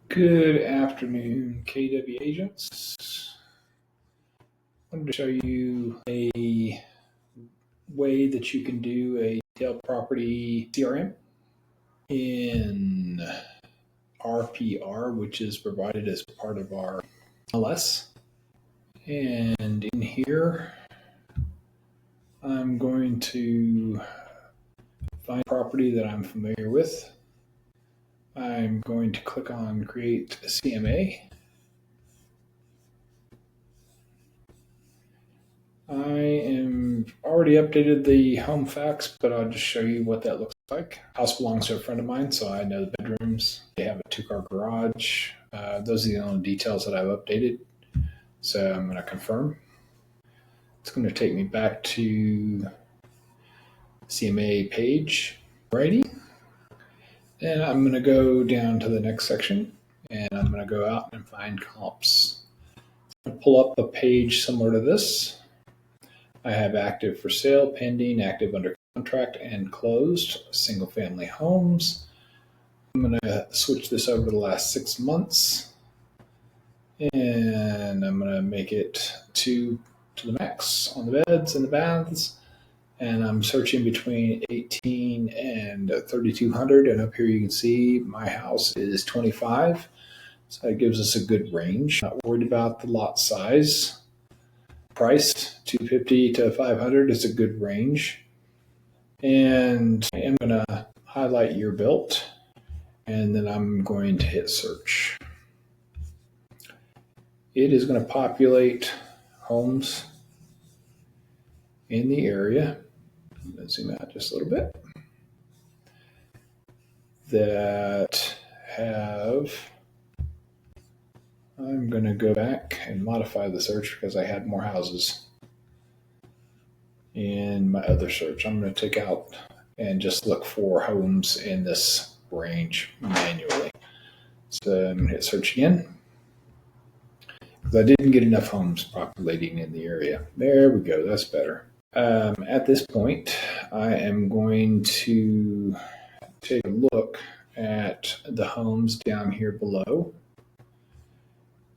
Good afternoon, KW agents. I wanted to show you a way that you can do a detailed property CRM in RPR, which is provided as part of our LS. And in here, I'm going to find a property that I'm familiar with. I'm going to click on Create CMA. I am already updated the home facts, but I'll just show you what that looks like. House belongs to a friend of mine, so I know the bedrooms. They have a 2-car garage. Those are the only details that I've updated. So I'm going to confirm. It's going to take me back to CMA page. Righty. And I'm going to go down to the next section, and I'm going to go out and find comps. I'm going to pull up a page similar to this. I have active for sale, pending, active under contract, and closed single family homes. I'm going to switch this over to the last 6 months, and I'm going to make it to the max on the beds and the baths. And I'm searching between 18 and 3,200. And up here you can see my house is 25. So that gives us a good range. Not worried about the lot size. Price 250 to 500 is a good range. And I am going to highlight year built, and then I'm going to hit search. It is going to populate homes in the area. I'm going to zoom out just a little bit. That have, I'm going to go back and modify the search because I had more houses in my other search. I'm going to take out and just look for homes in this range manually. So I'm going to hit search again because I didn't get enough homes populating in the area. There we go. That's better. At this point, I am going to take a look at the homes down here below.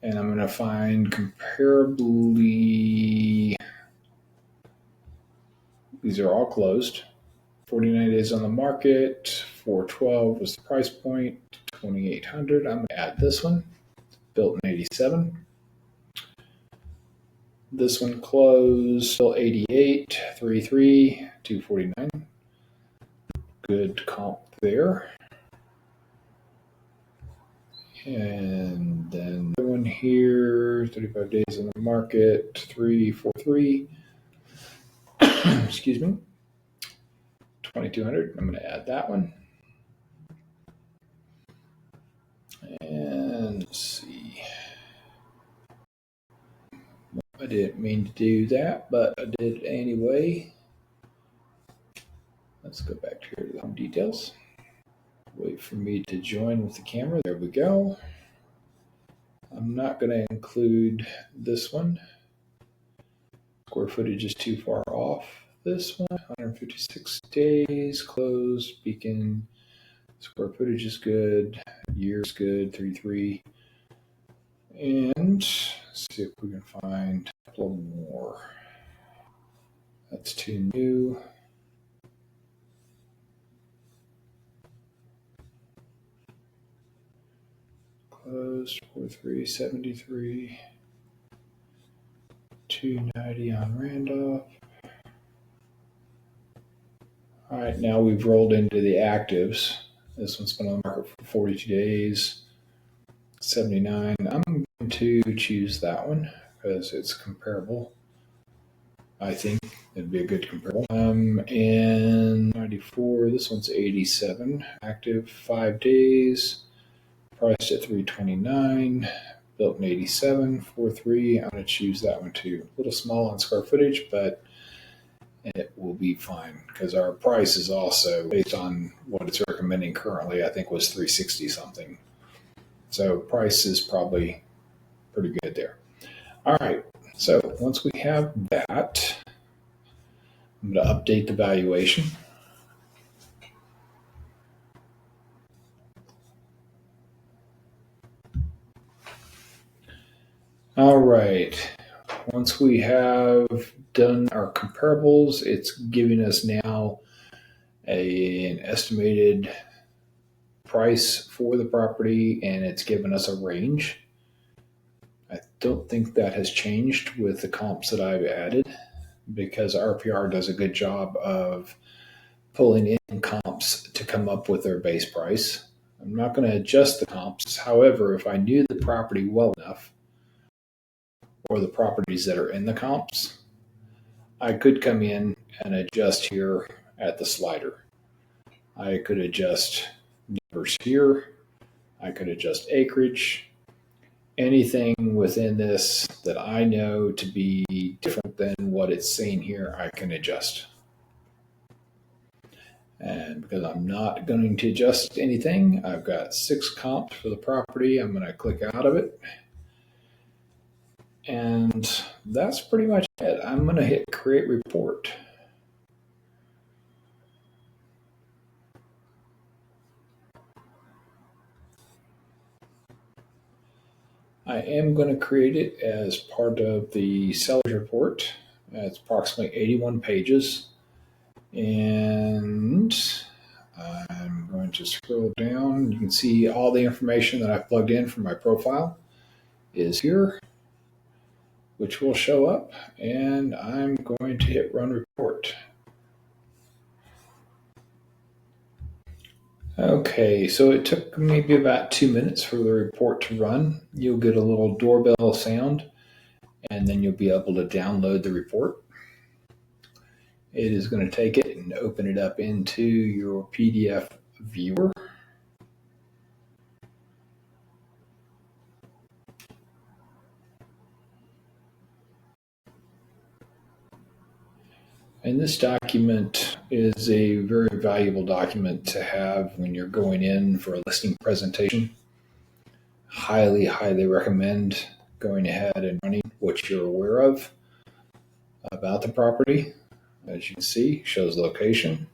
And I'm going to find comparably, these are all closed. 49 days on the market, 412 was the price point, 2,800. I'm going to add this one, built in 87. This one closed, still 88, 33, 249. Good comp there. And then the one here, 35 days on the market, 343. Excuse me. 2,200. I'm going to add that one. And let's see. I didn't mean to do that, but I did anyway. Let's go back here to the home details. Wait for me to join with the camera. There we go. I'm not going to include this one. Square footage is too far off. This one, 156 days, closed, beacon. Square footage is good. Year's good, 33. And let's see if we can find a couple more. That's too new. Closed, 4373. 290 on Randolph. All right, now we've rolled into the actives. This one's been on the market for 42 days. 79. I'm going to choose that one because it's comparable. I think it'd be a good comparable. And 94. This one's 87. Active 5 days. Priced at 329. Built in 87. 43. I'm going to choose that one too. A little small on square footage, but it will be fine because our price is also based on what it's recommending currently. I think was 360 something. So price is probably pretty good there. All right. So once we have that, I'm going to update the valuation. All right. Once we have done our comparables, it's giving us now an estimated price for the property, and it's given us a range. I don't think that has changed with the comps that I've added because RPR does a good job of pulling in comps to come up with their base price. I'm not going to adjust the comps. However, if I knew the property well enough or the properties that are in the comps, I could come in and adjust here at the slider. I could adjust numbers here. I could adjust acreage. Anything within this that I know to be different than what it's saying here, I can adjust. And because I'm not going to adjust anything, I've got 6 comps for the property. I'm going to click out of it. And that's pretty much it. I'm going to hit create report. I am going to create it as part of the seller's report. It's approximately 81 pages. And I'm going to scroll down. You can see all the information that I plugged in for my profile is here, which will show up. And I'm going to hit run report. Okay, so it took maybe about 2 minutes for the report to run. You'll get a little doorbell sound, and then you'll be able to download the report. It is going to take it and open it up into your PDF viewer. And this document is a very valuable document to have when you're going in for a listing presentation. Highly, highly recommend going ahead and running what you're aware of about the property. As you can see, shows location.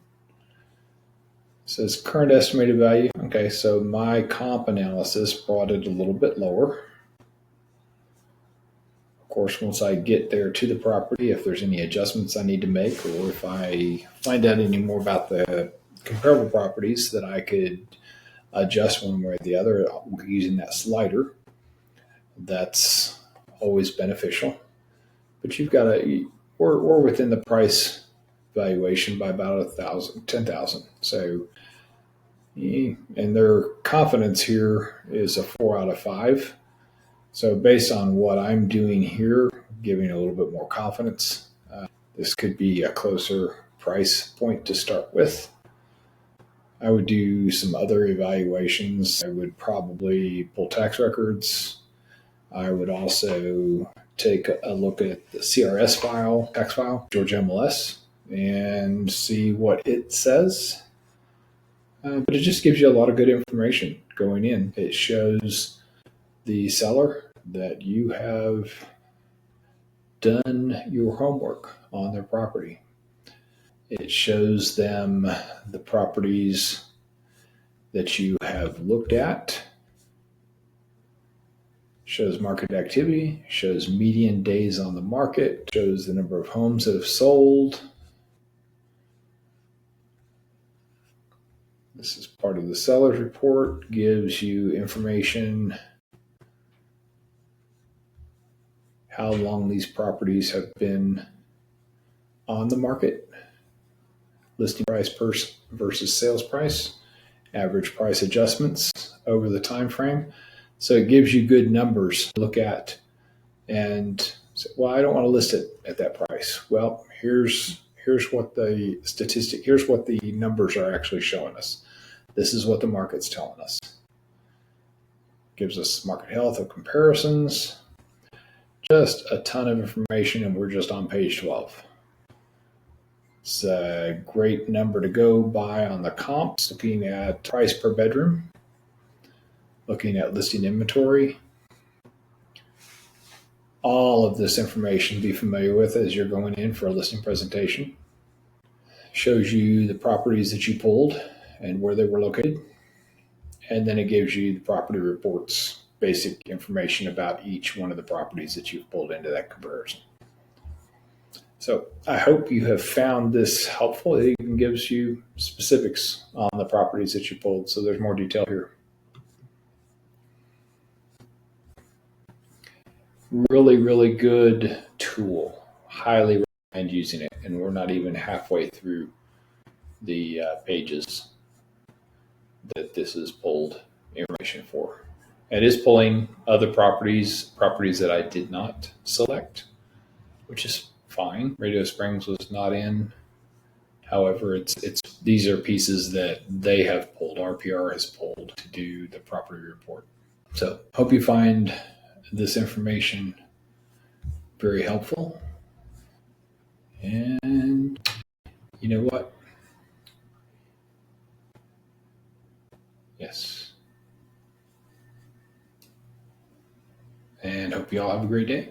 It says current estimated value. Okay, so my comp analysis brought it a little bit lower. Of course, once I get there to the property, if there's any adjustments I need to make, or if I find out any more about the comparable properties that I could adjust one way or the other using that slider, that's always beneficial. But you've got we're within the price valuation by about 10,000. So, and their confidence here is a 4 out of 5. So based on what I'm doing here, giving a little bit more confidence, this could be a closer price point to start with. I would do some other evaluations. I would probably pull tax records. I would also take a look at the CRS file, tax file, Georgia MLS, and see what it says. But it just gives you a lot of good information going in. It shows the seller that you have done your homework on their property. It shows them the properties that you have looked at, shows market activity, shows median days on the market, shows the number of homes that have sold. This is part of the seller's report, gives you information how long these properties have been on the market, listing price versus sales price, average price adjustments over the time frame. So it gives you good numbers to look at and say, well, I don't want to list it at that price. Well, here's what here's what the numbers are actually showing us. This is what the market's telling us. Gives us market health of comparisons, just a ton of information, and we're just on page 12. It's a great number to go by on the comps, looking at price per bedroom, looking at listing inventory. All of this information be familiar with as you're going in for a listing presentation. Shows you the properties that you pulled and where they were located. And then it gives you the property reports basic information about each one of the properties that you've pulled into that comparison. So I hope you have found this helpful. It even gives you specifics on the properties that you pulled, so there's more detail here. Really, really good tool. Highly recommend using it. And we're not even halfway through the pages that this is pulled information for. It is pulling other properties that I did not select, which is fine. Radio Springs was not in. However, it's these are pieces that they have pulled. RPR has pulled to do the property report. So hope you find this information very helpful. And you know what? Yes. And hope you all have a great day.